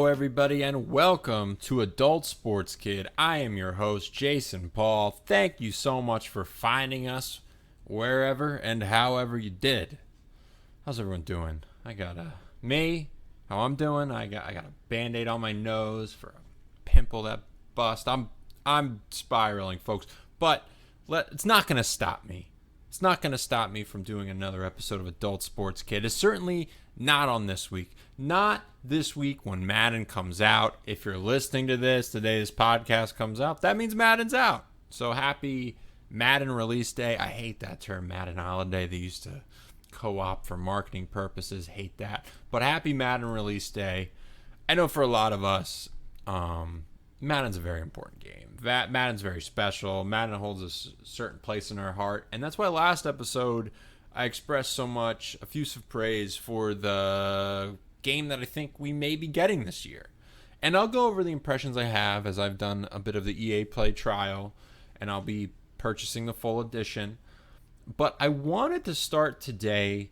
everybody, and welcome to Adult Sports Kid. I am your host, Jason Paul. Thank you so much for finding us wherever and however you did. How's everyone doing? I got how I'm doing. I got a Band-Aid on my nose for a pimple that bust. I'm spiraling, folks, but it's not going to stop me. It's not going to stop me from doing another episode of Adult Sports Kid. It's certainly not on this week. Not this week when Madden comes out. If you're listening to this, today this podcast comes out, that means Madden's out. So happy Madden release day. I hate that term, Madden holiday. They used to co-op for marketing purposes. Hate that. But happy Madden release day. I know for a lot of us, Madden's a very important game. Madden's very special. Madden holds a certain place in our heart. And that's why last episode I expressed so much effusive praise for the game that I think we may be getting this year. And I'll go over the impressions I have as I've done a bit of the EA Play trial, and I'll be purchasing the full edition. But I wanted to start today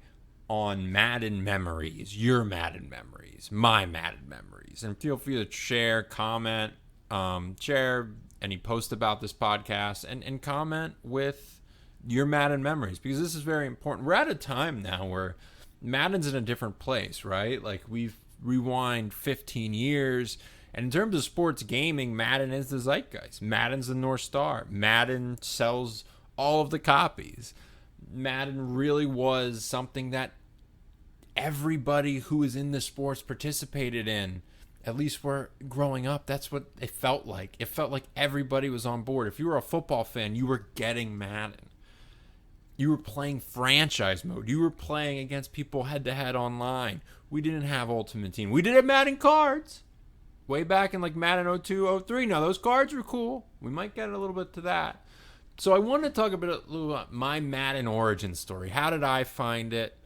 on Madden memories, your Madden memories, my Madden memories. And feel free to share, comment, share any post about this podcast, and comment with your Madden memories, because this is very important. We're at a time now where Madden's in a different place, right? Like, we've rewind 15 years, and in terms of sports gaming, Madden is the zeitgeist. Madden's the North Star. Madden sells all of the copies. Madden really was something that everybody who is in the sports participated in. At least we're growing up, that's what it felt like. It felt like everybody was on board. If you were a football fan, you were getting Madden. You were playing franchise mode. You were playing against people head-to-head online. We didn't have Ultimate Team. We did have Madden cards. Way back in like Madden 02, 03. Now, those cards were cool. We might get a little bit to that. So I want to talk a little about my Madden origin story. How did I find it?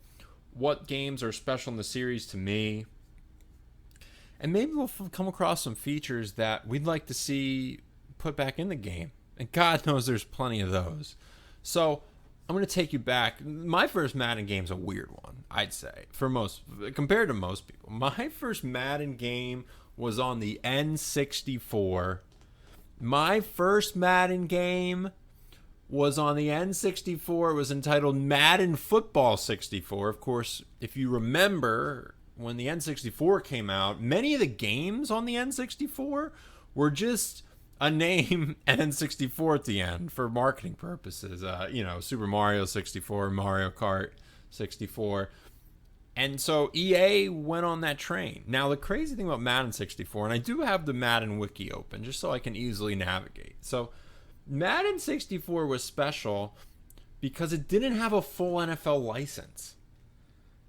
What games are special in the series to me? And maybe we'll come across some features that we'd like to see put back in the game. And God knows there's plenty of those. So I'm going to take you back. My first Madden game's a weird one, I'd say, compared to most people. My first Madden game was on the N64. My first Madden game was on the N64. It was entitled Madden Football 64. Of course, if you remember, when the N64 came out, many of the games on the N64 were just a name and N64 at the end for marketing purposes. Super Mario 64, Mario Kart 64. And so EA went on that train. Now, the crazy thing about Madden 64, and I do have the Madden wiki open just so I can easily navigate. So Madden 64 was special because it didn't have a full NFL license.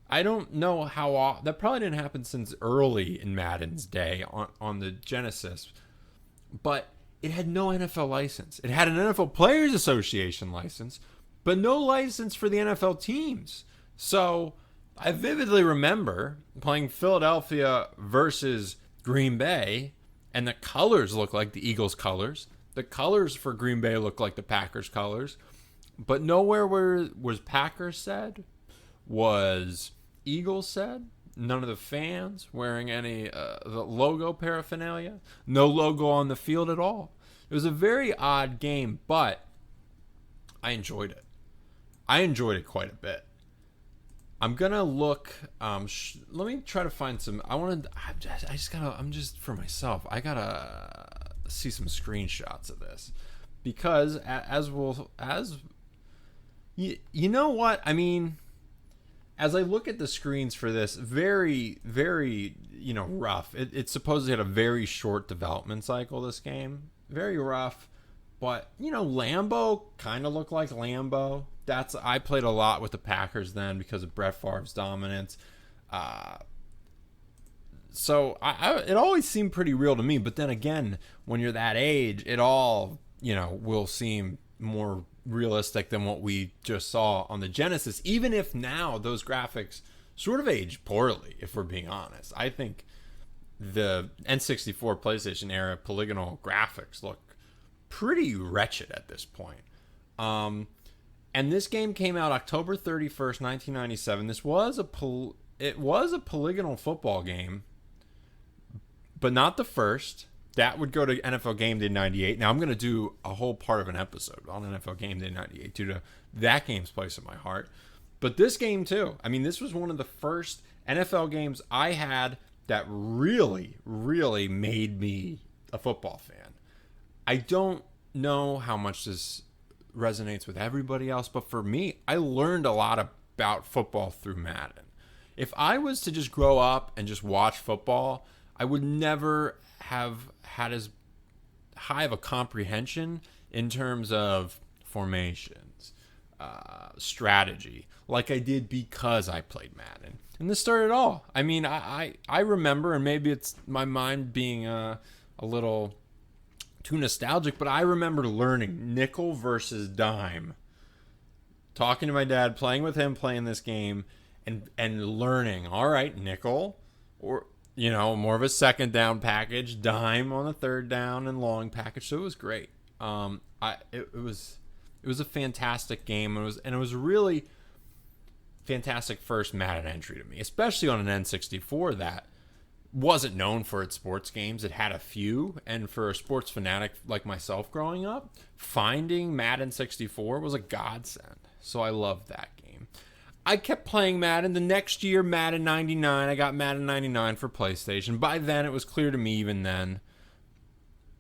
I don't know how that probably didn't happen since early in Madden's day on the Genesis, but it had no NFL license. It had an NFL Players Association license, but no license for the NFL teams. So I vividly remember playing Philadelphia versus Green Bay, and the colors looked like the Eagles' colors. The colors for Green Bay looked like the Packers' colors, but nowhere was Packers said, was Eagles said. None of the fans wearing any the logo paraphernalia. No logo on the field at all. It was a very odd game, but I enjoyed it. I enjoyed it quite a bit. I'm gonna look. Let me try to find some. I'm just for myself. I gotta see some screenshots of this, because you know what I mean. As I look at the screens for this, very, very, rough. It supposedly had a very short development cycle, this game. Very rough. But, Lambeau kind of looked like Lambeau. I played a lot with the Packers then because of Brett Favre's dominance. So it always seemed pretty real to me. But then again, when you're that age, it all, will seem more realistic than what we just saw on the Genesis, even if now those graphics sort of age poorly, if we're being honest. I think the N64 PlayStation era polygonal graphics look pretty wretched at this point. And this game came out October 31st, 1997. This was it was a polygonal football game, but not the first. That would go to NFL Game Day 98. Now, I'm going to do a whole part of an episode on NFL Game Day 98 due to that game's place in my heart. But this game, too. I mean, this was one of the first NFL games I had that really, really made me a football fan. I don't know how much this resonates with everybody else, but for me, I learned a lot about football through Madden. If I was to just grow up and just watch football, I would never have had as high of a comprehension in terms of formations, strategy, like I did because I played Madden. And this started it all. I mean, I remember, and maybe it's my mind being a little too nostalgic, but I remember learning nickel versus dime, talking to my dad, playing with him, playing this game, and learning, all right, nickel, or more of a second down package, dime on the third down and long package. So it was great. It was a fantastic game. It was really fantastic first Madden entry to me, especially on an N64 that wasn't known for its sports games. It had a few, and for a sports fanatic like myself growing up, finding Madden 64 was a godsend. So I loved that game. I kept playing Madden. The next year, Madden 99, I got Madden 99 for PlayStation. By then, it was clear to me, even then,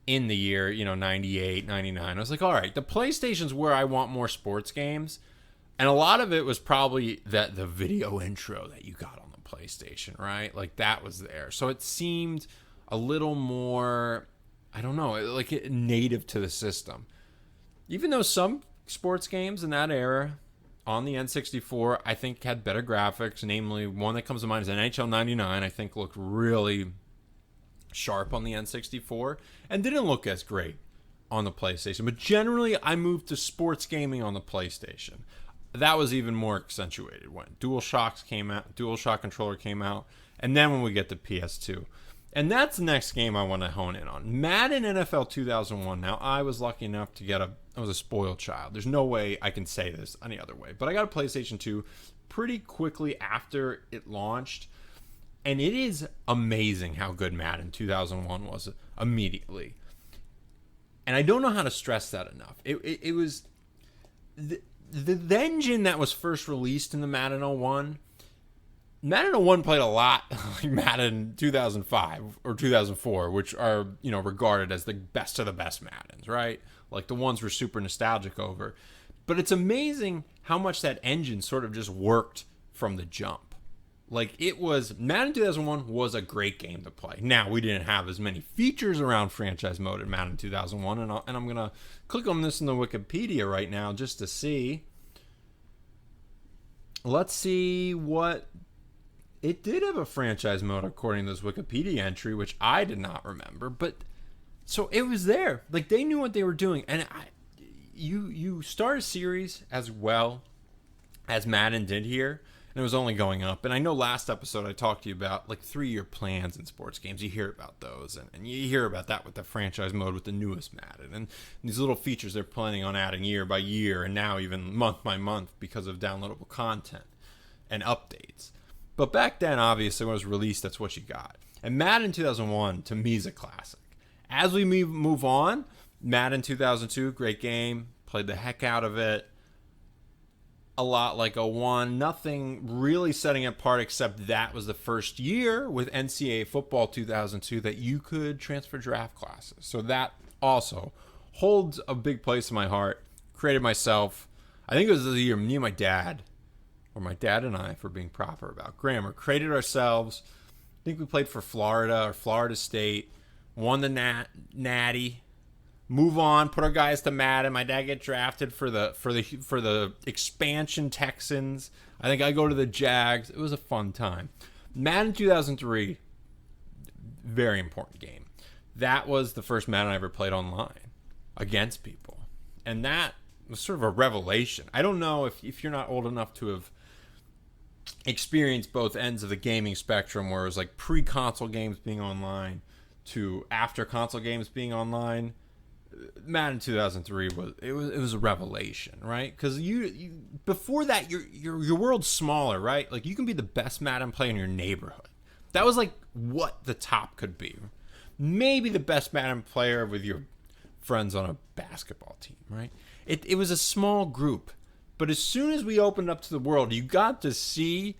in the year, 98, 99, I was like, all right, the PlayStation's where I want more sports games. And a lot of it was probably the video intro that you got on the PlayStation, right? Like, that was there. So it seemed a little more, I don't know, like native to the system. Even though some sports games in that era on the N64, I think had better graphics. Namely, one that comes to mind is NHL 99. I think looked really sharp on the N64 and didn't look as great on the PlayStation. But generally, I moved to sports gaming on the PlayStation. That was even more accentuated when DualShock controller came out, and then when we get to PS2. And that's the next game I want to hone in on. Madden NFL 2001. Now, I was lucky enough to I was a spoiled child. There's no way I can say this any other way. But I got a PlayStation 2 pretty quickly after it launched. And it is amazing how good Madden 2001 was immediately. And I don't know how to stress that enough. It was the engine that was first released in the Madden 01. Madden 01 played a lot like Madden 2005 or 2004, which are, regarded as the best of the best Maddens, right? Like the ones we're super nostalgic over. But it's amazing how much that engine sort of just worked from the jump. Like Madden 2001 was a great game to play. Now, we didn't have as many features around franchise mode in Madden 2001, and I'm going to click on this in the Wikipedia right now just to see. Let's see what... It did have a franchise mode according to this Wikipedia entry, which I did not remember. But so it was there. Like, they knew what they were doing. And you start a series as well as Madden did here, and it was only going up. And I know last episode I talked to you about like 3-year plans in sports games. You hear about those, and you hear about that with the franchise mode with the newest Madden, and these little features they're planning on adding year by year, and now even month by month because of downloadable content and updates. But back then, obviously, when it was released, that's what you got. And Madden 2001, to me, is a classic. As we move on, Madden 2002, great game. Played the heck out of it. A lot like 01. Nothing really setting it apart except that was the first year with NCAA Football 2002 that you could transfer draft classes. So that also holds a big place in my heart. Created myself. I think it was the year me and my dad, or my dad and I, for being proper about grammar, created ourselves. I think we played for Florida or Florida State, won the Natty, move on, put our guys to Madden. My dad get drafted for the expansion Texans. I think I go to the Jags. It was a fun time. Madden 2003, very important game. That was the first Madden I ever played online against people, and that was sort of a revelation. I don't know if you're not old enough to have experienced both ends of the gaming spectrum, where it was like pre-console games being online to after console games being online. Madden 2003 was a revelation, right? Because you before that your world's smaller, right? Like, you can be the best Madden player in your neighborhood. That was like what the top could be. maybe the best Madden player with your friends on a basketball team, right? It was a small group. But as soon as we opened up to the world, you got to see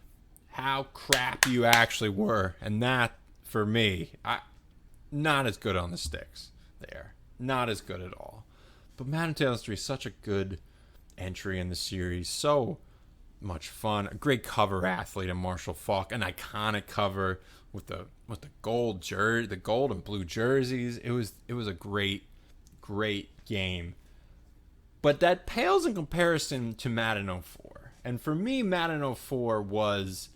how crap you actually were. And that, for me, not as good on the sticks there. Not as good at all. But Madden 2003 is such a good entry in the series. So much fun. A great cover athlete in Marshall Faulk. An iconic cover with the gold jersey, the gold and blue jerseys. It was a great game. But that pales in comparison to Madden 04. And for me, Madden 04 was...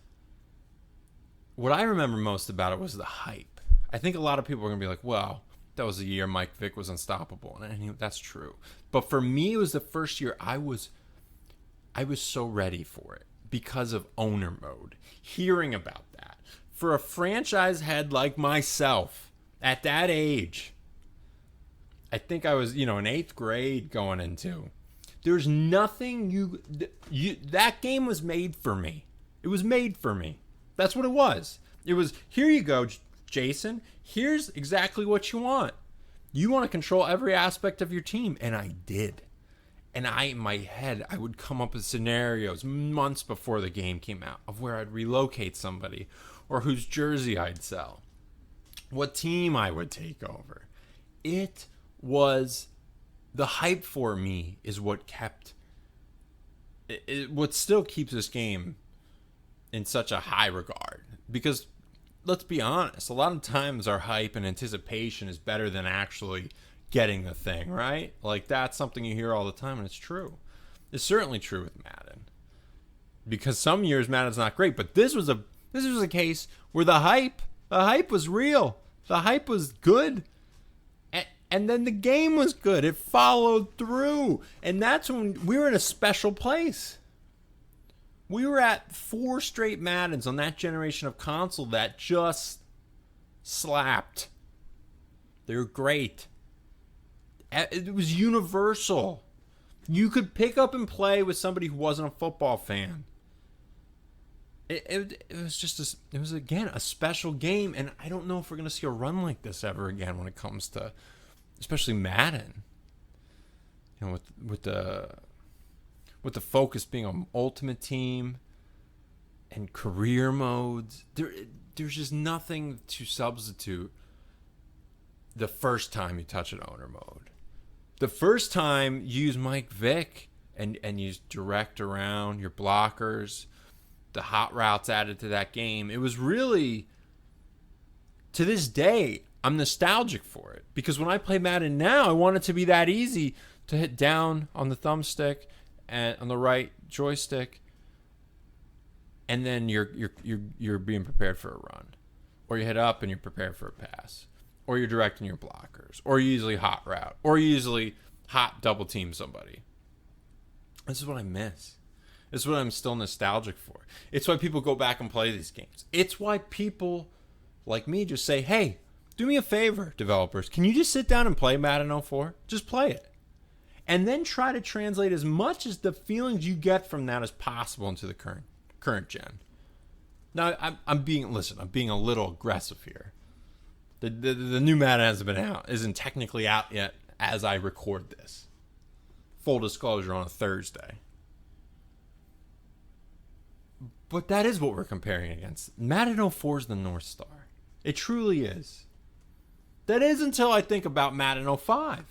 What I remember most about it was the hype. I think a lot of people are going to be like, well, that was the year Mike Vick was unstoppable. And that's true. But for me, it was the first year I was so ready for it because of owner mode. Hearing about that. For a franchise head like myself, at that age... I think I was, in 8th grade going into. There's nothing that game was made for me. It was made for me. That's what it was. It was, here you go, Jason. Here's exactly what you want. You want to control every aspect of your team. And I did. And in my head, I would come up with scenarios months before the game came out of where I'd relocate somebody or whose jersey I'd sell. What team I would take over. It was the hype for me is what kept what still keeps this game in such a high regard, because let's be honest, a lot of times our hype and anticipation is better than actually getting the thing, right? Like, that's something you hear all the time, and it's true. It's certainly true with Madden, because some years Madden's not great, but this was a case where the hype was real, the hype was good. And then the game was good. It followed through. And that's when we were in a special place. We were at 4 straight Maddens on that generation of console that just slapped. They were great. It was universal. You could pick up and play with somebody who wasn't a football fan. It was just it was, again, a special game. And I don't know if we're going to see a run like this ever again when it comes to... especially Madden, with the focus being on Ultimate Team and career modes. There's just nothing to substitute the first time you touch an owner mode. The first time you use Mike Vick and you direct around your blockers, the hot routes added to that game. It was really, to this day, I'm nostalgic for it, because when I play Madden now, I want it to be that easy to hit down on the thumbstick and on the right joystick, and then you're being prepared for a run, or you hit up and you're prepared for a pass, or you're directing your blockers, or you usually hot route, or you usually hot double team somebody. This is what I miss. This is what I'm still nostalgic for. It's why people go back and play these games. It's why people like me just say, hey, do me a favor, developers. Can you just sit down and play Madden 04? Just play it. And then try to translate as much as the feelings you get from that as possible into the current gen. Now, I'm being a little aggressive here. The new Madden isn't technically out yet as I record this. Full disclosure, on a Thursday. But that is what we're comparing against. Madden 04 is the North Star. It truly is. That is until I think about Madden 05.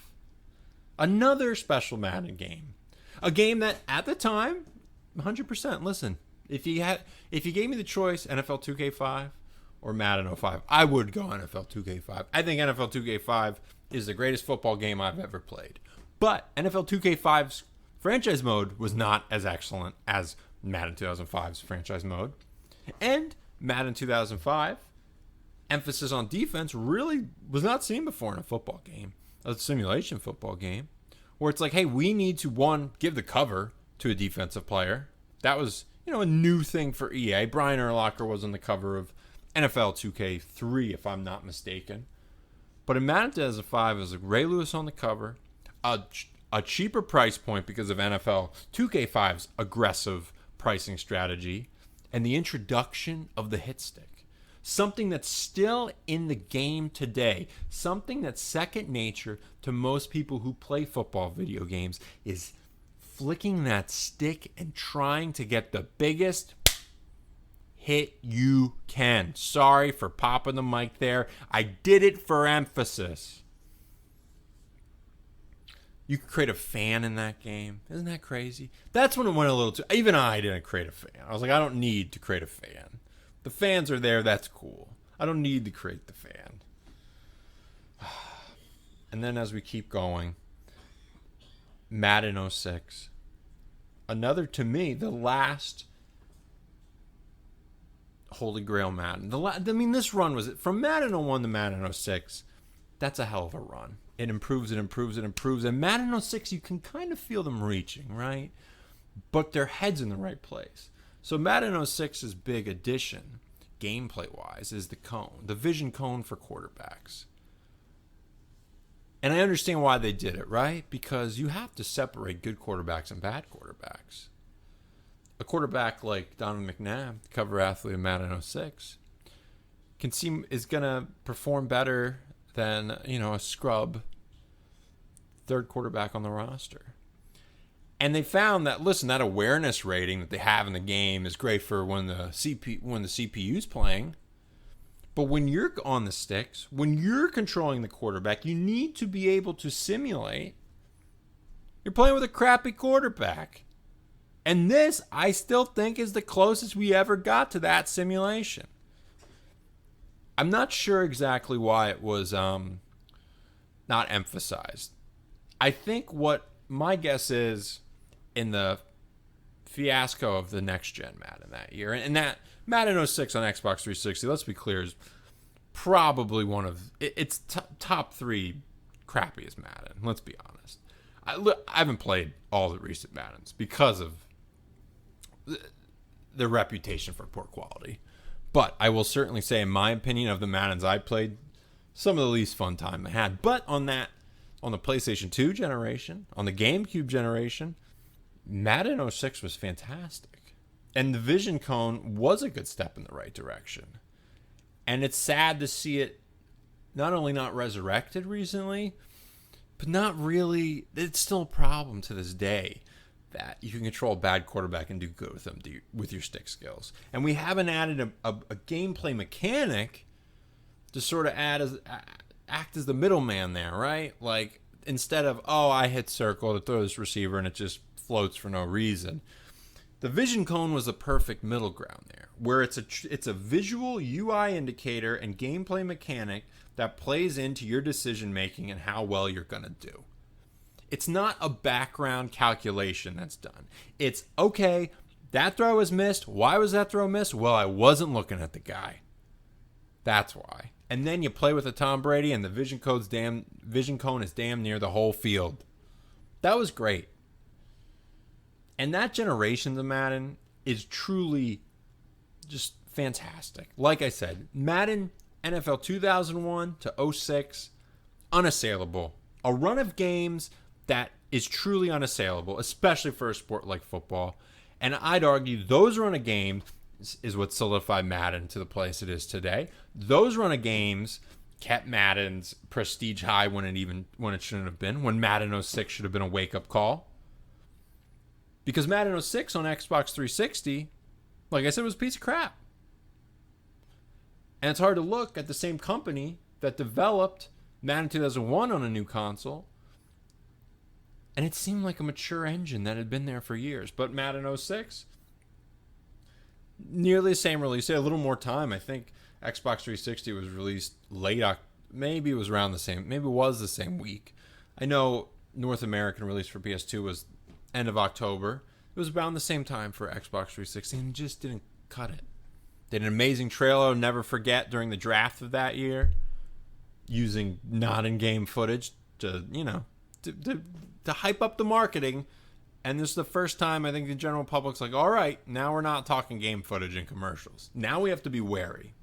Another special Madden game. A game that, at the time, 100%, listen, if you gave me the choice, NFL 2K5 or Madden 05, I would go NFL 2K5. I think NFL 2K5 is the greatest football game I've ever played. But NFL 2K5's franchise mode was not as excellent as Madden 2005's franchise mode. And Madden 2005... emphasis on defense really was not seen before in a football game, a simulation football game, where it's like, hey, we need to, one, give the cover to a defensive player. That was, a new thing for EA. Brian Urlacher was on the cover of NFL 2K3, if I'm not mistaken. But in Madden 2005, it was like Ray Lewis on the cover, a cheaper price point because of NFL 2K5's aggressive pricing strategy, and the introduction of the hit stick. something that's still in the game today, something that's second nature to most people who play football video games, is flicking that stick and trying to get the biggest hit you can. Sorry for popping the mic there. I did it for emphasis. You could create a fan in that game. Isn't that crazy? That's when it went a little too... Even I didn't create a fan. I was like, I don't need to create a fan. The fans are there. That's cool. I don't need to create the fan. And then as we keep going, Madden 06. Another, to me, the last Holy Grail Madden. This run was... From Madden 01 to Madden 06, that's a hell of a run. It improves, it improves, it improves. And Madden 06, you can kind of feel them reaching, right? But their head's in the right place. So Madden 06's big addition, gameplay-wise, is the cone. The vision cone for quarterbacks. And I understand why they did it, right? Because you have to separate good quarterbacks and bad quarterbacks. A quarterback like Donovan McNabb, cover athlete of Madden 06, is going to perform better than, a scrub third quarterback on the roster. And they found that, listen, that awareness rating that they have in the game is great for when the CPU's playing. But when you're on the sticks, when you're controlling the quarterback, you need to be able to simulate. You're playing with a crappy quarterback. And this, I still think, is the closest we ever got to that simulation. I'm not sure exactly why it was not emphasized. I think what my guess is, in the fiasco of the next-gen Madden that year, and that Madden 06 on Xbox 360, let's be clear, is probably one of... It's top 3 crappiest Madden, let's be honest. I haven't played all the recent Maddens because of their reputation for poor quality. But I will certainly say, in my opinion, of the Maddens I played, some of the least fun time I had. But on the PlayStation 2 generation, on the GameCube generation, Madden 06 was fantastic. And the Vision Cone was a good step in the right direction. And it's sad to see it not only not resurrected recently, but not really... It's still a problem to this day that you can control a bad quarterback and do good with them with your stick skills. And we haven't added a gameplay mechanic to sort of act as the middleman there, right? Like, instead of, I hit circle to throw this receiver and it just floats for no reason. The vision cone was the perfect middle ground there, where it's a visual UI indicator and gameplay mechanic that plays into your decision making and how well you're going to do. It's not a background calculation that's done. It's, okay, that throw was missed. Why was that throw missed? Well, I wasn't looking at the guy. That's why. And then you play with a Tom Brady and the vision cone is damn near the whole field. That was great. And that generation of Madden is truly just fantastic. Like I said, Madden NFL 2001 to 06, unassailable. A run of games that is truly unassailable, especially for a sport like football. And I'd argue those run of games is what solidified Madden to the place it is today. Those run of games kept Madden's prestige high when it shouldn't have been, when Madden 06 should have been a wake-up call. Because Madden 06 on Xbox 360, like I said, was a piece of crap. And it's hard to look at the same company that developed Madden 2001 on a new console, and it seemed like a mature engine that had been there for years. But Madden 06, nearly the same release. A little more time. I think Xbox 360 was released late. Maybe it was around the same. Maybe it was the same week. I know North American release for PS2 was end of October. It was around the same time for Xbox 360, and just didn't cut it. Did an amazing trailer, I'll never forget, during the draft of that year, using not in-game footage to hype up the marketing. And this is the first time I think the general public's like, all right, now we're not talking game footage in commercials. Now we have to be wary.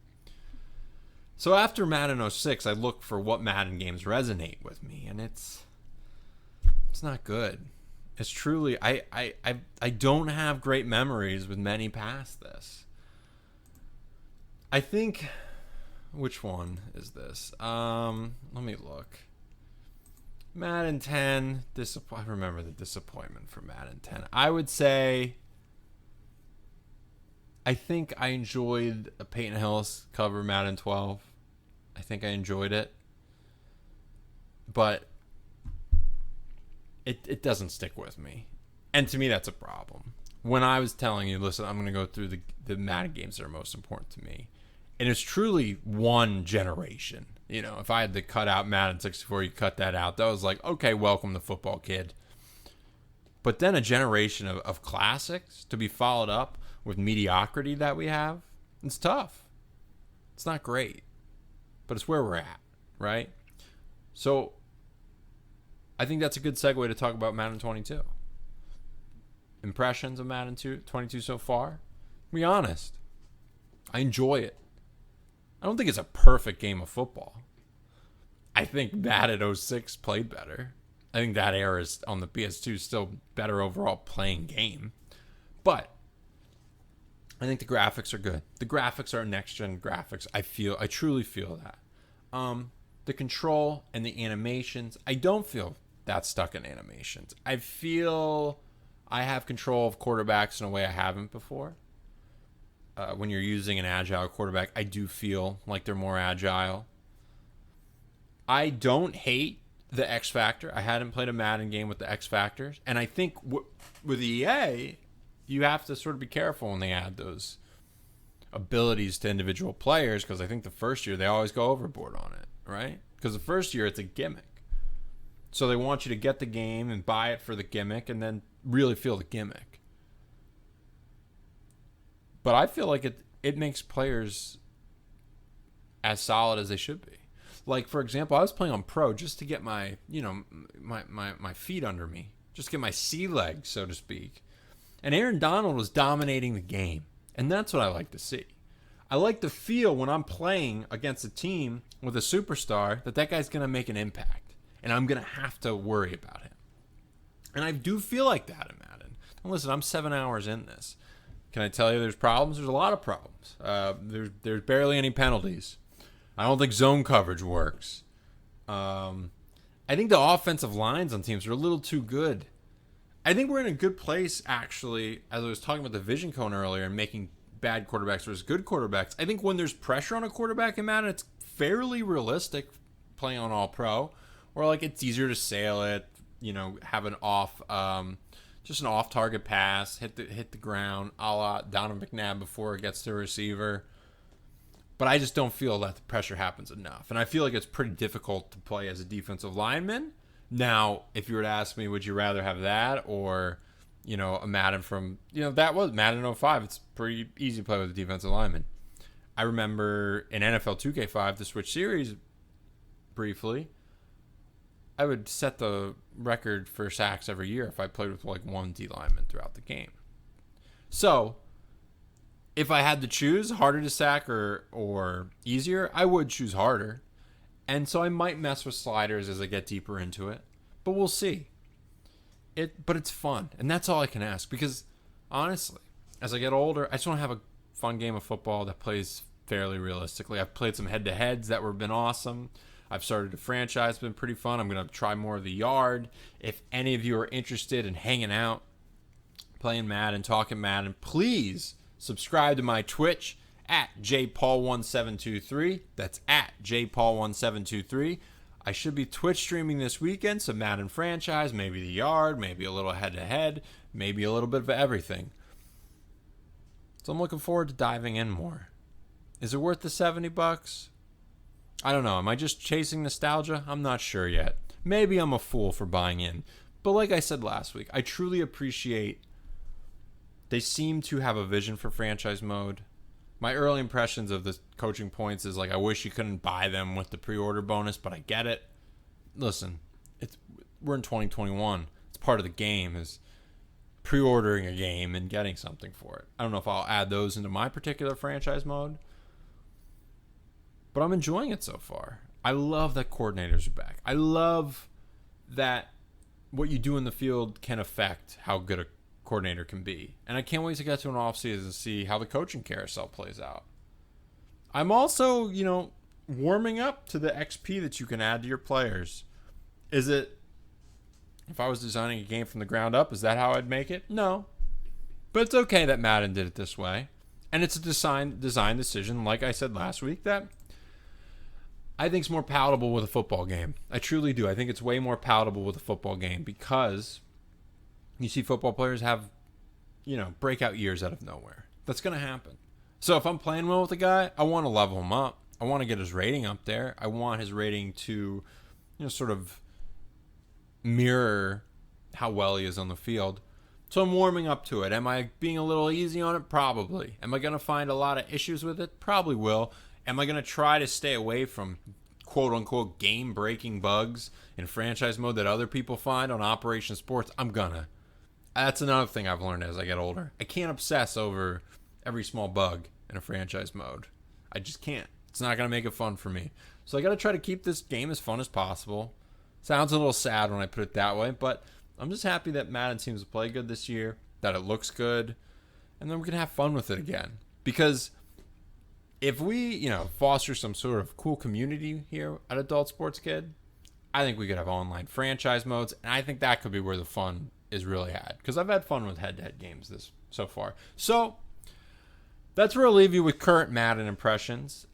So after Madden 06, I look for what Madden games resonate with me, and it's not good. It's truly, I don't have great memories with many past this. I think Which one is this? Let me look. Madden 10. I remember the disappointment for Madden 10. I would say I think I enjoyed a Peyton Hillis cover Madden 12. I think I enjoyed it. But it doesn't stick with me. And to me, that's a problem. When I was telling you, listen, I'm going to go through the Madden games that are most important to me. And it's truly one generation. You know, if I had to cut out Madden 64, you cut that out. That was like, okay, welcome to football, kid. But then a generation of classics to be followed up with mediocrity that we have, it's tough. It's not great. But it's where we're at, right? So I think that's a good segue to talk about Madden 22. Impressions of Madden 22 so far? Be honest. I enjoy it. I don't think it's a perfect game of football. I think Madden 06 played better. I think that era is on the PS2 still better overall playing game. But I think the graphics are good. The graphics are next-gen graphics. I truly feel that. The control and the animations, I don't feel that stuck in animations. I feel I have control of quarterbacks in a way I haven't before. When you're using an agile quarterback, I do feel like they're more agile. I don't hate the X Factor. I hadn't played a Madden game with the X Factors. And I think with EA, you have to sort of be careful when they add those abilities to individual players, because I think the first year they always go overboard on it, right? Because the first year it's a gimmick. So they want you to get the game and buy it for the gimmick and then really feel the gimmick. But I feel like it makes players as solid as they should be. Like, for example, I was playing on Pro just to get my feet under me, just to get my sea legs, so to speak. And Aaron Donald was dominating the game. And that's what I like to see. I like to feel when I'm playing against a team with a superstar that guy's going to make an impact. And I'm going to have to worry about him. And I do feel like that in Madden. And listen, I'm 7 hours in this. Can I tell you there's problems? There's a lot of problems. There's barely any penalties. I don't think zone coverage works. I think the offensive lines on teams are a little too good. I think we're in a good place, actually, as I was talking about the vision cone earlier and making bad quarterbacks versus good quarterbacks. I think when there's pressure on a quarterback in Madden, it's fairly realistic playing on All-Pro, or like it's easier to sail it, have an just an off-target pass, hit the ground, a la Donovan McNabb before it gets to a receiver. But I just don't feel that the pressure happens enough. And I feel like it's pretty difficult to play as a defensive lineman. Now, if you were to ask me, would you rather have that or, a Madden from, that was Madden 05. It's pretty easy to play with a defensive lineman. I remember in NFL 2K5, the Switch series, briefly, I would set the record for sacks every year if I played with like one D lineman throughout the game. So, if I had to choose harder to sack or easier, I would choose harder. And so I might mess with sliders as I get deeper into it. But we'll see. But it's fun. And that's all I can ask. Because, honestly, as I get older, I just want to have a fun game of football that plays fairly realistically. I've played some head-to-heads that have been awesome. I've started a franchise, been pretty fun. I'm going to try more of the yard. If any of you are interested in hanging out, playing Madden, talking Madden, please subscribe to my Twitch at jpaul1723. That's at jpaul1723. I should be Twitch streaming this weekend, some Madden franchise, maybe the yard, maybe a little head-to-head, maybe a little bit of everything. So I'm looking forward to diving in more. Is it worth the $70? I don't know. Am I just chasing nostalgia? I'm not sure yet. Maybe I'm a fool for buying in. But like I said last week, I truly appreciate they seem to have a vision for franchise mode. My early impressions of the coaching points is like, I wish you couldn't buy them with the pre-order bonus, but I get it. Listen, we're in 2021. It's part of the game is pre-ordering a game and getting something for it. I don't know if I'll add those into my particular franchise mode, but I'm enjoying it so far. I love that coordinators are back. I love that what you do in the field can affect how good a coordinator can be. And I can't wait to get to an offseason and see how the coaching carousel plays out. I'm also, warming up to the XP that you can add to your players. Is it, if I was designing a game from the ground up, is that how I'd make it? No. But it's okay that Madden did it this way. And it's a design decision, like I said last week, that I think is more palatable with a football game. I truly do. I think it's way more palatable with a football game because you see football players have, breakout years out of nowhere. That's going to happen. So if I'm playing well with a guy, I want to level him up. I want to get his rating up there. I want his rating to, sort of mirror how well he is on the field. So I'm warming up to it. Am I being a little easy on it? Probably. Am I going to find a lot of issues with it? Probably will. Am I going to try to stay away from quote-unquote game-breaking bugs in franchise mode that other people find on Operation Sports? I'm gonna. That's another thing I've learned as I get older. I can't obsess over every small bug in a franchise mode. I just can't. It's not going to make it fun for me. So I got to try to keep this game as fun as possible. Sounds a little sad when I put it that way, but I'm just happy that Madden seems to play good this year, that it looks good, and then we can have fun with it again. Because if we, foster some sort of cool community here at Adult Sports Kid, I think we could have online franchise modes, and I think that could be where the fun is really had. Because I've had fun with head-to-head games so far. So that's where I'll leave you with current Madden impressions.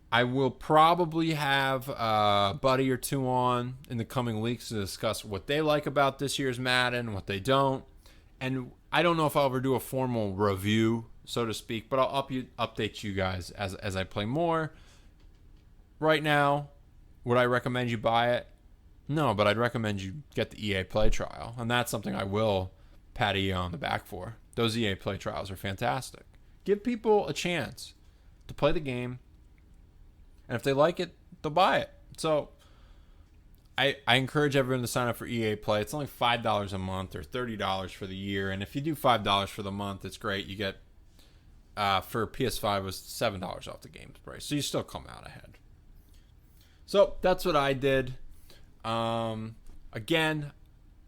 I will probably have a buddy or two on in the coming weeks to discuss what they like about this year's Madden, what they don't. And I don't know if I'll ever do a formal review, so to speak, but I'll update you guys as I play more. Right now, would I recommend you buy it? No, but I'd recommend you get the EA Play trial. And that's something I will pat EA on the back for. Those EA Play trials are fantastic. Give people a chance to play the game. And if they like it, they'll buy it. So I encourage everyone to sign up for EA Play. It's only $5 a month or $30 for the year. And if you do $5 for the month, it's great. You get, for PS5, it was $7 off the game's price. So you still come out ahead. So that's what I did. Again,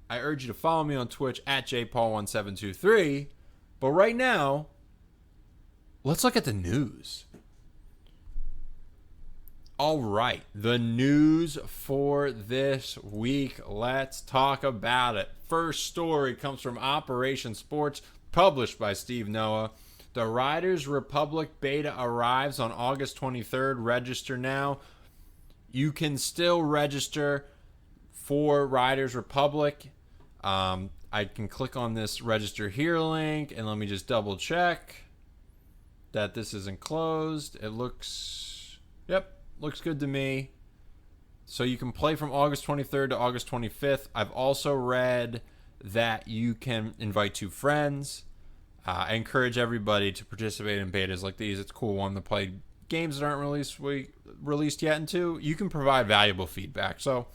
I urge you to follow me on Twitch at jpaul1723. But right now, let's look at the news. All right, the news for this week. Let's talk about it. First story comes from Operation Sports, published by Steve Noah. The Riders Republic beta arrives on August 23rd. Register now. You can still register for Riders Republic. I can click on this register here link, and let me just double check that this isn't closed. It looks, looks good to me. So you can play from August 23rd to August 25th. I've also read that you can invite 2 friends. I encourage everybody to participate in betas like these. It's a cool one to play games that aren't released yet. And 2, you can provide valuable feedback. So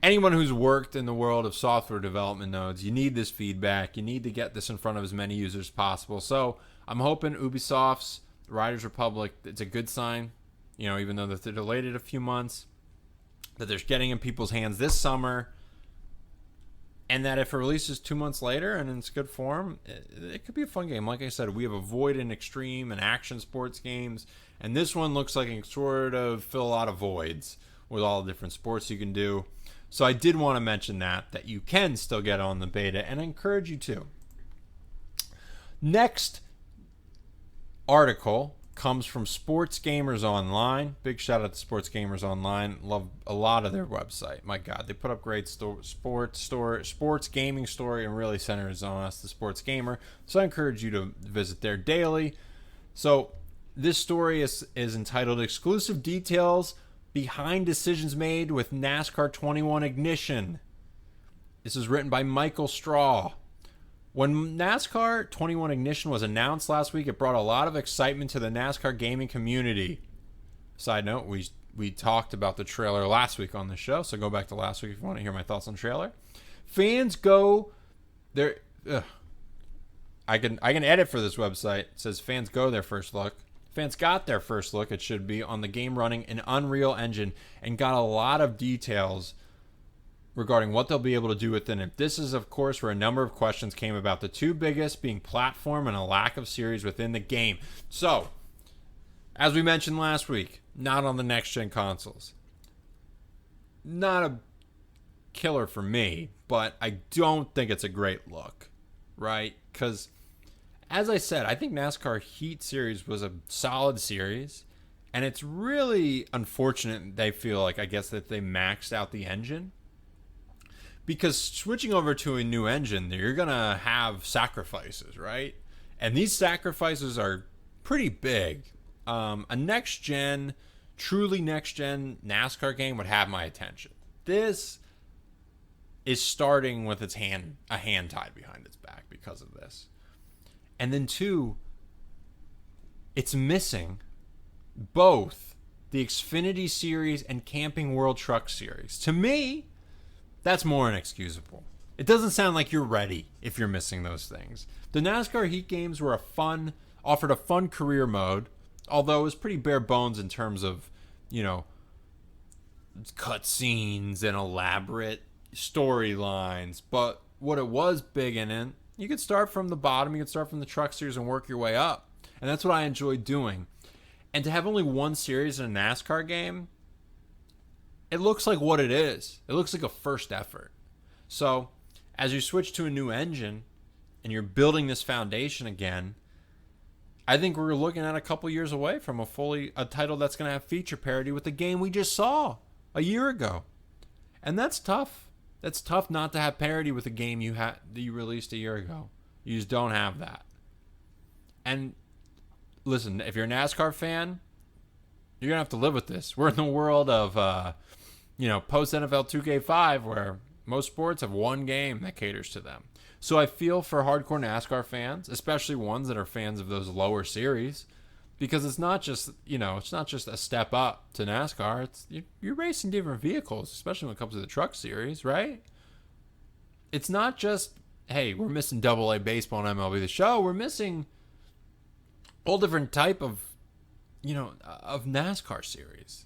anyone who's worked in the world of software development knows you need this feedback. You need to get this in front of as many users as possible. So I'm hoping Ubisoft's Riders Republic, it's a good sign. Even though they're delayed it a few months, that they're getting in people's hands this summer, and that if it releases 2 months later and in its good form, it could be a fun game. Like I said, we have Avoid and Extreme and action sports games, and this one looks like it can sort of fill a lot of voids with all the different sports you can do. So I did want to mention that you can still get on the beta, and I encourage you to. Next article comes from Sports Gamers Online. Big shout out to Sports Gamers Online. Love a lot of their website. My God, they put up great sports gaming story, and really centers on us, the sports gamer. So I encourage you to visit there daily. So this story is entitled "Exclusive Details Behind Decisions Made with NASCAR 21 Ignition." This is written by Michael Straw. When NASCAR 21 Ignition was announced last week, it brought a lot of excitement to the NASCAR gaming community. Side note, we talked about the trailer last week on the show, so go back to last week if you want to hear my thoughts on the trailer. Fans go there. I can edit for this website. It says fans go their first look. Fans got their first look, it should be, on the game running an Unreal Engine and got a lot of details regarding what they'll be able to do within it. This is, of course, where a number of questions came about, the 2 biggest being platform and a lack of series within the game. So, As we mentioned last week, not on the next-gen consoles. Not a killer for me, but I don't think it's a great look, right? Because, as I said, I think NASCAR Heat Series was a solid series, and it's really unfortunate they feel like, I guess, that they maxed out the engine. Because switching over to a new engine, you're going to have sacrifices, right? And these sacrifices are pretty big. A next-gen, truly next-gen NASCAR game would have my attention. This is starting with a hand tied behind its back because of this. And then two, it's missing both the Xfinity Series and Camping World Truck Series. To me, that's more inexcusable. It doesn't sound like you're ready if you're missing those things. The NASCAR Heat games were offered a fun career mode, although it was pretty bare bones in terms of, cut scenes and elaborate storylines. But what it was big in, you could start from the bottom, you could start from the truck series and work your way up. And that's what I enjoyed doing. And to have only one series in a NASCAR game, it looks like what it is. It looks like a first effort. So as you switch to a new engine and you're building this foundation again, I think we're looking at a couple years away from a title that's going to have feature parity with the game we just saw a year ago. And that's tough. That's tough not to have parity with a game that you released a year ago. You just don't have that. And listen, if you're a NASCAR fan, you're going to have to live with this. We're in the world of, post NFL 2K5 where most sports have one game that caters to them. So I feel for hardcore NASCAR fans, especially ones that are fans of those lower series, because it's not just a step up to NASCAR. You're racing different vehicles, especially when it comes to the truck series, right? It's not just, hey, we're missing AA baseball and MLB The Show. We're missing all different type of NASCAR series.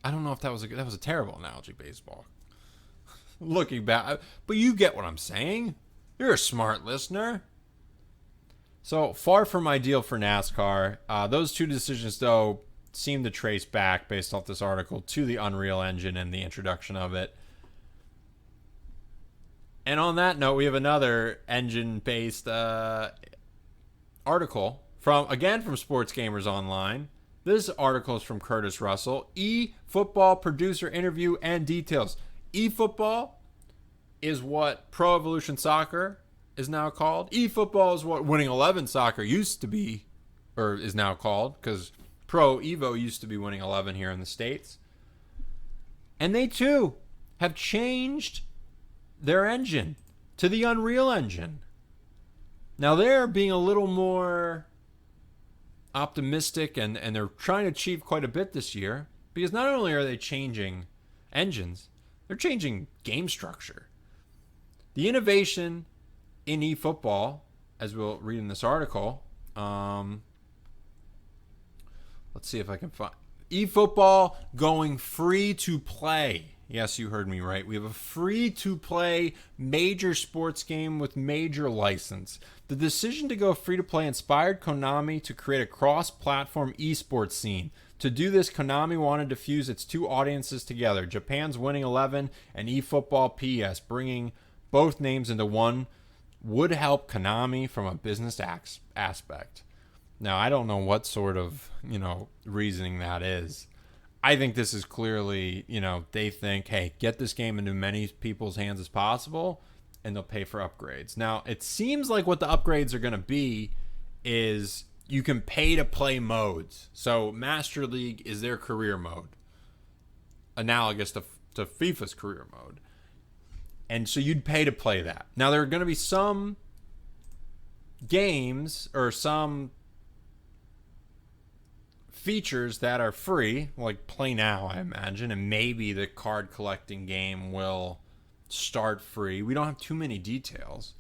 I don't know if that was a terrible analogy, baseball. Looking back, but you get what I'm saying. You're a smart listener. So far from ideal for NASCAR. Those two decisions, though, seem to trace back, based off this article, to the Unreal Engine and the introduction of it. And on that note, we have another engine-based article from Sports Gamers Online. This article is from Curtis Russell. eFootball producer interview and details. eFootball is what Pro Evolution Soccer is now called. eFootball is what Winning 11 Soccer used to be, or is now called, because Pro Evo used to be Winning 11 here in the States. And they, too, have changed their engine to the Unreal Engine. Now, they're being a little more optimistic, and they're trying to achieve quite a bit this year, because not only are they changing engines, they're changing game structure. The innovation in eFootball, as we'll read in this article, let's see if I can find eFootball going free to play. Yes, you heard me right. We have a free to play major sports game with major license. The decision to go free to play inspired Konami to create a cross-platform esports scene. To do this, Konami wanted to fuse its two audiences together, Japan's Winning 11 and eFootball PS, bringing both names into one would help Konami from a business aspect. Now, I don't know what sort of, reasoning that is. I think this is clearly, they think, hey, get this game into many people's hands as possible, and they'll pay for upgrades. Now, it seems like what the upgrades are going to be is you can pay to play modes. So Master League is their career mode, analogous to FIFA's career mode. And so you'd pay to play that. Now, there are going to be some games or some features that are free, like Play Now, I imagine, and maybe the card collecting game will start free. We don't have too many details.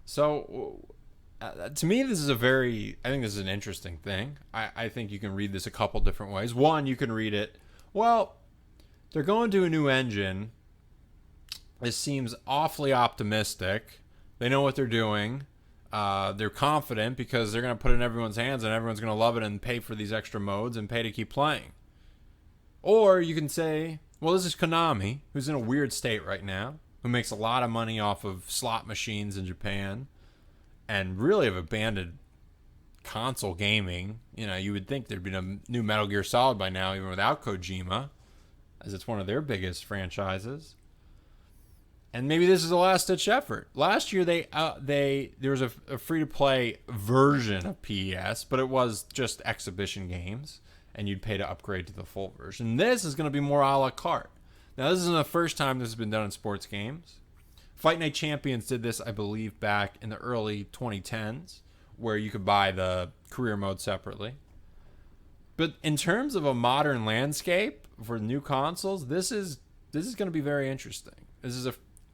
So, to me, I think this is an interesting thing. I think you can read this a couple different ways. One, you can read it, well, they're going to a new engine. This seems awfully optimistic. They know what they're doing. They're confident because they're going to put it in everyone's hands and everyone's going to love it and pay for these extra modes and pay to keep playing. Or you can say, well, this is Konami, who's in a weird state right now, who makes a lot of money off of slot machines in Japan and really have abandoned console gaming. You would think there'd be a new Metal Gear Solid by now, even without Kojima, as it's one of their biggest franchises. And maybe this is a last-ditch effort. Last year, there was a free-to-play version of PES, but it was just exhibition games, and you'd pay to upgrade to the full version. This is going to be more a la carte. Now, this isn't the first time this has been done in sports games. Fight Night Champions did this, I believe, back in the early 2010s, where you could buy the career mode separately. But in terms of a modern landscape for new consoles, this is going to be very interesting.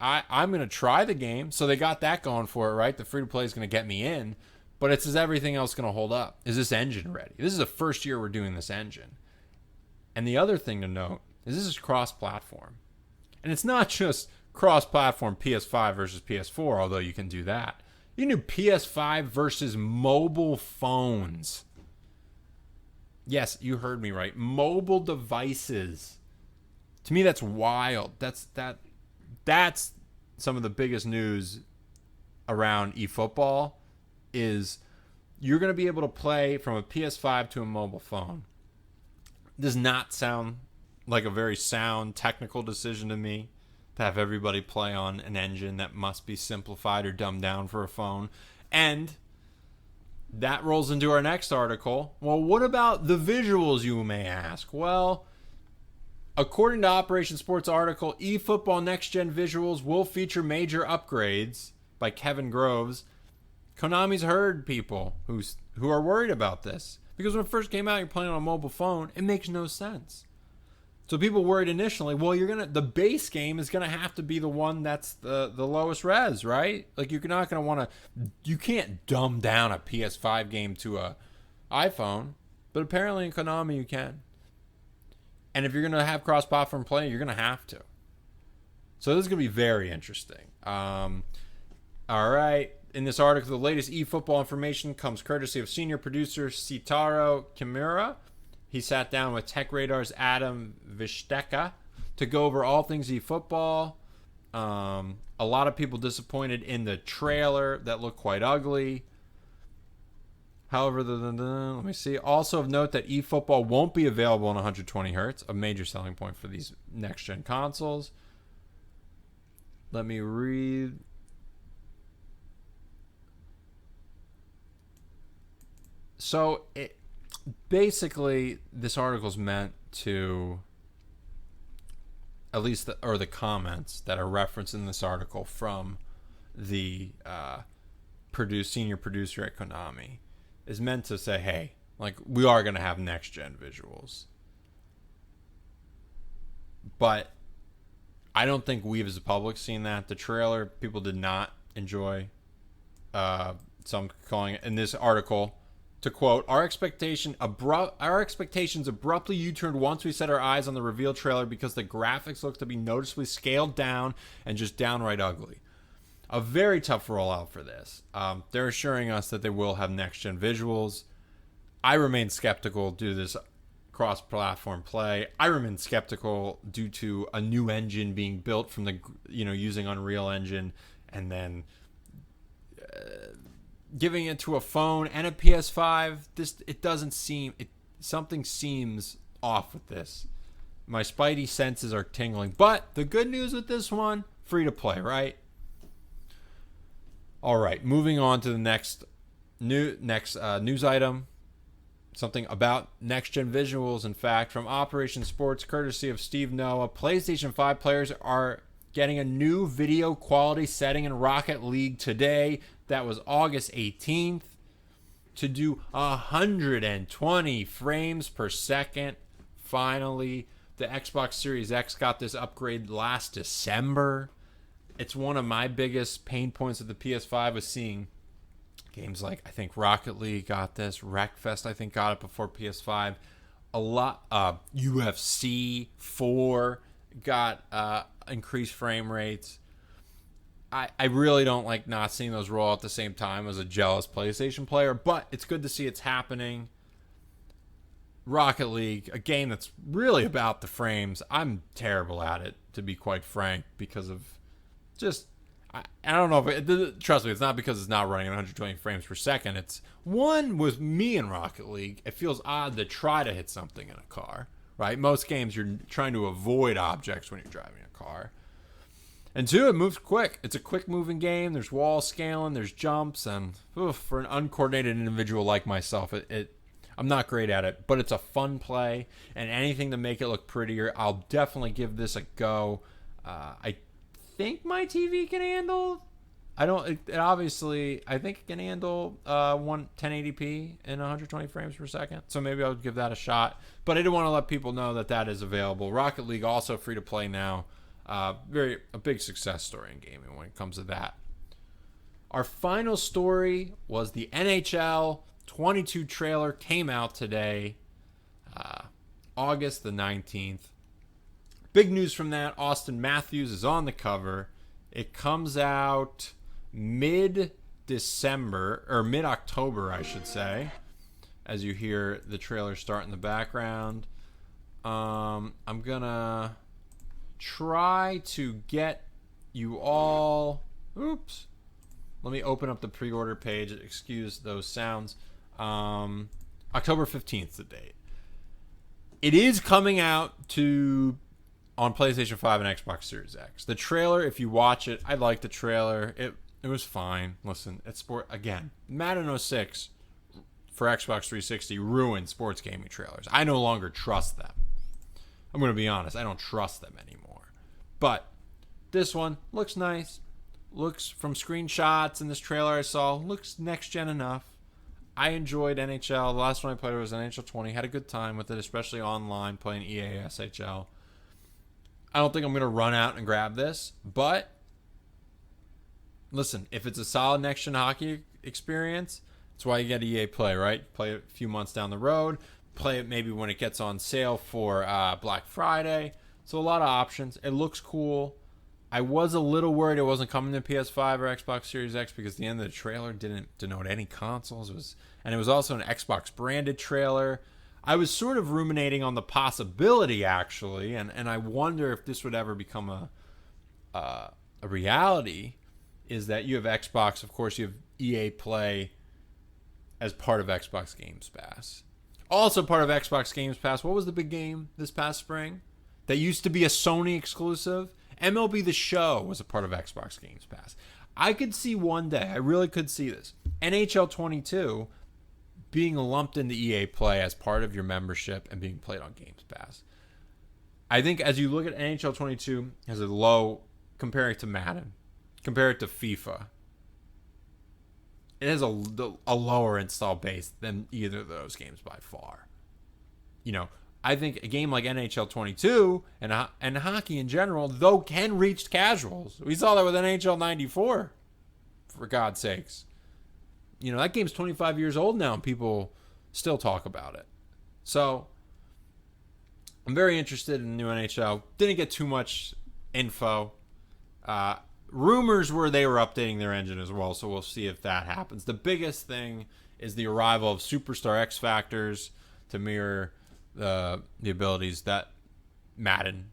I'm going to try the game, so they got that going for it, right? The free-to-play is going to get me in, but is everything else going to hold up? Is this engine ready? This is the first year we're doing this engine. And the other thing to note is this is cross-platform. And it's not just cross-platform PS5 versus PS4, although you can do that. You can do PS5 versus mobile phones. Yes, you heard me right. Mobile devices. To me, that's wild. That's some of the biggest news around eFootball is you're going to be able to play from a PS5 to a mobile phone. Does not sound like a very sound technical decision to me to have everybody play on an engine that must be simplified or dumbed down for a phone. And that rolls into our next article. Well, what about the visuals, you may ask? Well, according to Operation Sports article, eFootball Next Gen visuals will feature major upgrades by Kevin Groves. Konami's heard people who are worried about this. Because when it first came out, you're playing on a mobile phone. It makes no sense. So people worried initially, well, the base game is gonna have to be the one that's the lowest res, right? Like you're not gonna you can't dumb down a PS5 game to a iPhone, but apparently in Konami you can. And if you're gonna have cross-platform play, you're gonna have to. So this is gonna be very interesting. All right. In this article, the latest eFootball information comes courtesy of senior producer Sitaro Kimura. He sat down with Tech Radar's Adam Vishteka to go over all things eFootball. A lot of people disappointed in the trailer that looked quite ugly. However, let me see. Also of note that eFootball won't be available in 120 hertz, a major selling point for these next-gen consoles. Let me read. So, basically, this article is meant to, at least the comments that are referenced in this article from the senior producer at Konami, is meant to say, hey, like, we are going to have next-gen visuals. But I don't think we've as a public seen that. The trailer, people did not enjoy. Some calling it, in this article, to quote, our expectations abruptly U-turned once we set our eyes on the reveal trailer because the graphics look to be noticeably scaled down and just downright ugly. A very tough rollout for this. They're assuring us that they will have next-gen visuals. I remain skeptical due to this cross-platform play. I remain skeptical due to a new engine being built from using Unreal Engine and then giving it to a phone and a PS5. Something seems off with this. My spidey senses are tingling. But the good news with this one, free to play, right? All right, moving on to the next news item. Something about next-gen visuals, in fact, from Operation Sports, courtesy of Steve Noah. PlayStation 5 players are getting a new video quality setting in Rocket League today. That was August 18th. To do 120 frames per second. Finally, the Xbox Series X got this upgrade last December. It's one of my biggest pain points of the PS5 was seeing games like, I think Rocket League got this. Wreckfest, I think, got it before PS5. A lot. UFC 4 got increased frame rates. I really don't like not seeing those roll out at the same time as a jealous PlayStation player, but it's good to see it's happening. Rocket League, a game that's really about the frames. I'm terrible at it, to be quite frank, because of just, I don't know if it, trust me, it's not because it's not running at 120 frames per second. It's one, with me in Rocket League, it feels odd to try to hit something in a car, right? Most games you're trying to avoid objects when you're driving a car. And two, it moves quick. It's a quick moving game. There's wall scaling, there's jumps, and for an uncoordinated individual like myself, I'm not great at it, but it's a fun play, and anything to make it look prettier, I'll definitely give this a go. I think my TV can handle. I think it can handle 1080p in 120 frames per second, so maybe I'll give that a shot. But I did want to let people know that is available. Rocket League also free to play now. A big success story in gaming when it comes to that. Our final story was the NHL 22 trailer came out today, August the 19th. Big news from that, Austin Matthews is on the cover. It comes out mid-December, or mid-October, I should say, as you hear the trailer start in the background. I'm gonna try to get you all... Oops. Let me open up the pre-order page. Excuse those sounds. October 15th, the date. It is coming out on PlayStation 5 and Xbox Series X. The trailer, if you watch it, I like the trailer. It was fine. Listen, it's sport again. Madden 06 for Xbox 360 ruined sports gaming trailers. I no longer trust them. I'm going to be honest. I don't trust them anymore. But this one looks nice. Looks, from screenshots in this trailer I saw, looks next gen enough. I enjoyed NHL. The last one I played was NHL 20. Had a good time with it, especially online playing EA SHL. I don't think I'm going to run out and grab this, but listen, if it's a solid next-gen hockey experience, that's why you get EA Play, right? Play it a few months down the road. Play it maybe when it gets on sale for Black Friday. So a lot of options. It looks cool. I was a little worried it wasn't coming to PS5 or Xbox Series X because the end of the trailer didn't denote any consoles. It was also an Xbox branded trailer. I was sort of ruminating on the possibility, actually, and I wonder if this would ever become a reality, is that you have Xbox, of course, you have EA Play as part of Xbox Games Pass. Also part of Xbox Games Pass, what was the big game this past spring that used to be a Sony exclusive? MLB The Show was a part of Xbox Games Pass. I could see one day, I really could see this, NHL 22 being lumped into EA Play as part of your membership and being played on Games Pass. I think as you look at NHL 22 as a low, compare it to Madden, compare it to FIFA, it has a lower install base than either of those games by far. You know, I think a game like NHL 22 and hockey in general, though, can reach casuals. We saw that with NHL 94, for God's sakes. You know, that game's 25 years old now, and people still talk about it. So, I'm very interested in the new NHL. Didn't get too much info. Rumors were they were updating their engine as well, so we'll see if that happens. The biggest thing is the arrival of Superstar X Factors to mirror the abilities that Madden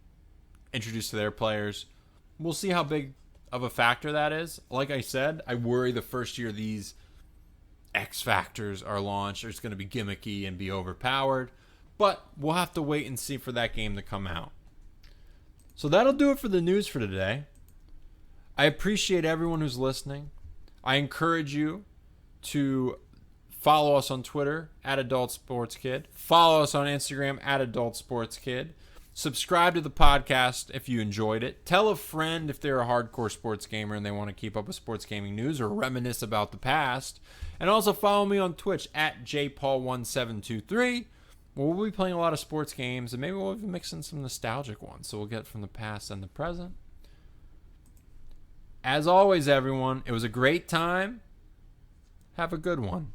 introduced to their players. We'll see how big of a factor that is. Like I said, I worry the first year these X Factors are launched, it's going to be gimmicky and be overpowered. But we'll have to wait and see for that game to come out. So that'll do it for the news for today. I appreciate everyone who's listening. I encourage you to follow us on Twitter @AdultSportsKid. Follow us on Instagram @AdultSportsKid. Subscribe to the podcast if you enjoyed it. Tell a friend if they're a hardcore sports gamer and they want to keep up with sports gaming news or reminisce about the past. And also follow me on Twitch @JPaul1723. We'll be playing a lot of sports games and maybe we'll be mixing some nostalgic ones. So we'll get from the past and the present. As always, everyone, it was a great time. Have a good one.